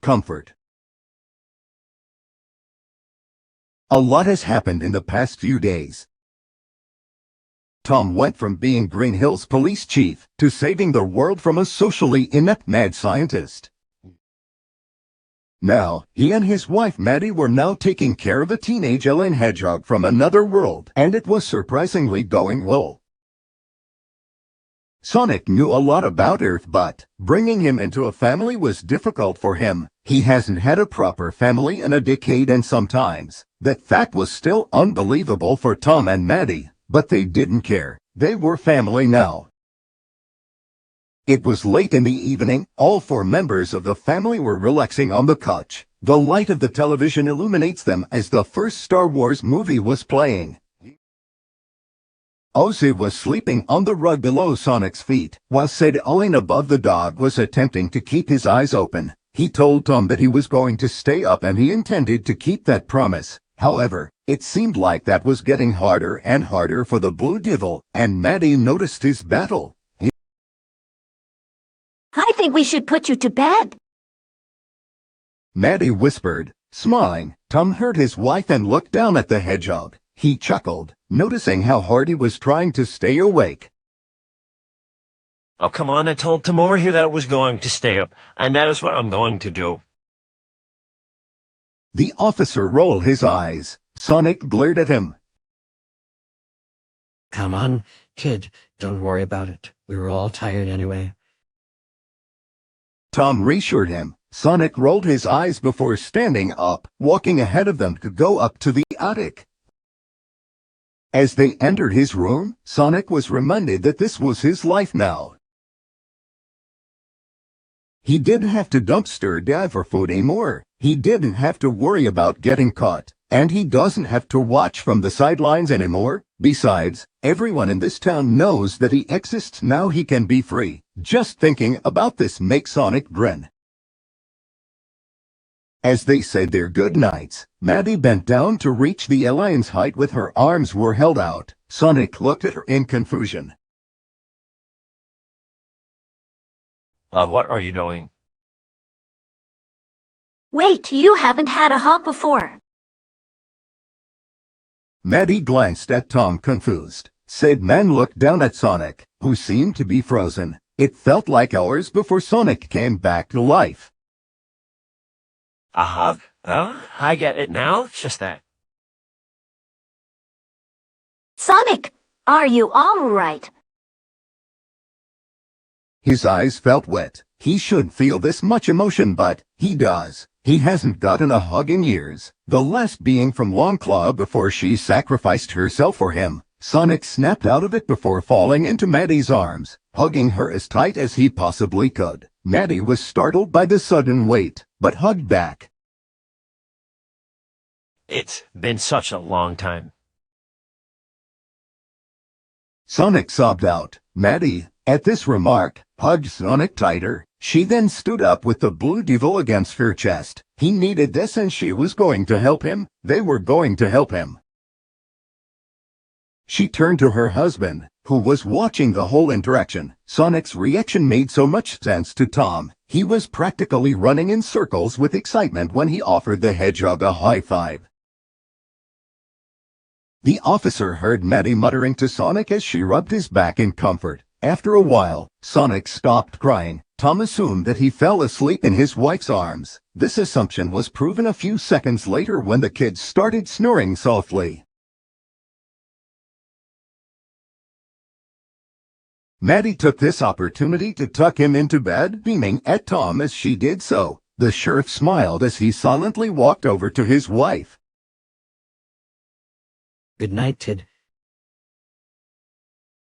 comfort. A lot has happened in the past few days. Tom went from being Green Hills police chief to saving the world from a socially inept mad scientist. Now, he and his wife Maddie were now taking care of a teenage alien hedgehog from another world, and it was surprisingly going well. Sonic knew a lot about Earth, but bringing him into a family was difficult for him. He hasn't had a proper family in a decade, and sometimes that fact was still unbelievable for Tom and Maddie, but they didn't care. They were family now. It was late in the evening. All four members of the family were relaxing on the couch. The light of the television illuminates them as the first Star Wars movie was playing. Ozzy was sleeping on the rug below Sonic's feet, while Sid Allen above the dog was attempting to keep his eyes open. He told Tom that he was going to stay up and he intended to keep that promise. However, it seemed like that was getting harder and harder for the Blue Devil, and Maddie noticed his battle. I think we should put you to bed, Maddie whispered, smiling. Tom heard his wife and looked down at the hedgehog. He chuckled, noticing how hard he was trying to stay awake. Oh, come on, I told Tom over here that I was going to stay up, and that is what I'm going to do. The officer rolled his eyes. Sonic glared at him. Come on, kid, don't worry about it. We were all tired anyway. Tom reassured him. Sonic rolled his eyes before standing up, walking ahead of them to go up to the attic. As they entered his room, Sonic was reminded that this was his life now. He didn't have to dumpster dive for food anymore. He didn't have to worry about getting caught. And he doesn't have to watch from the sidelines anymore. Besides, everyone in this town knows that he exists now. He can be free. Just thinking about this makes Sonic grin. As they said their goodnights, Maddie bent down to reach the alien's height with her arms were held out. Sonic looked at her in confusion. What are you doing? Wait, you haven't had a hug before. Maddie glanced at Tom, confused. Sid Man looked down at Sonic, who seemed to be frozen. It felt like hours before Sonic came back to life. A hug? Oh, I get it now. It's just that. Sonic, are you all right? His eyes felt wet. He should feel this much emotion, but he does. He hasn't gotten a hug in years, the last being from Longclaw before she sacrificed herself for him. Sonic snapped out of it before falling into Maddie's arms, hugging her as tight as he possibly could. Maddie was startled by the sudden weight, but hugged back. It's been such a long time. Sonic sobbed out. Maddie, at this remark, hugged Sonic tighter. She then stood up with the Blue Devil against her chest. He needed this and she was going to help him. They were going to help him. She turned to her husband, who was watching the whole interaction. Sonic's reaction made so much sense to Tom. He was practically running in circles with excitement when he offered the hedgehog a high five. The officer heard Maddie muttering to Sonic as she rubbed his back in comfort. After a while, Sonic stopped crying. Tom assumed that he fell asleep in his wife's arms. This assumption was proven a few seconds later when the kids started snoring softly. Maddie took this opportunity to tuck him into bed, beaming at Tom as she did so. The sheriff smiled as he silently walked over to his wife. Good night, kid.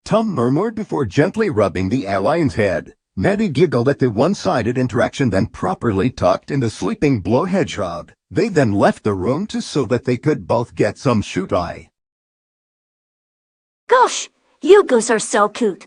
Tom murmured before gently rubbing the alien's head. Maddie giggled at the one-sided interaction, then properly tucked in the sleeping Blue Hedgehog. They then left the room so that they could both get some shoot-eye. Gosh, you goose are so cute.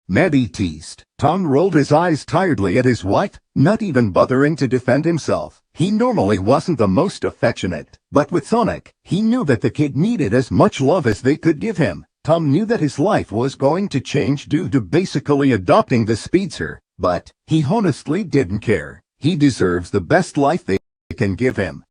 Maddie teased. Tom rolled his eyes tiredly at his wife, not even bothering to defend himself. He normally wasn't the most affectionate, but with Sonic, he knew that the kid needed as much love as they could give him. Tom knew that his life was going to change due to basically adopting the Speedster, but he honestly didn't care. He deserves the best life they can give him.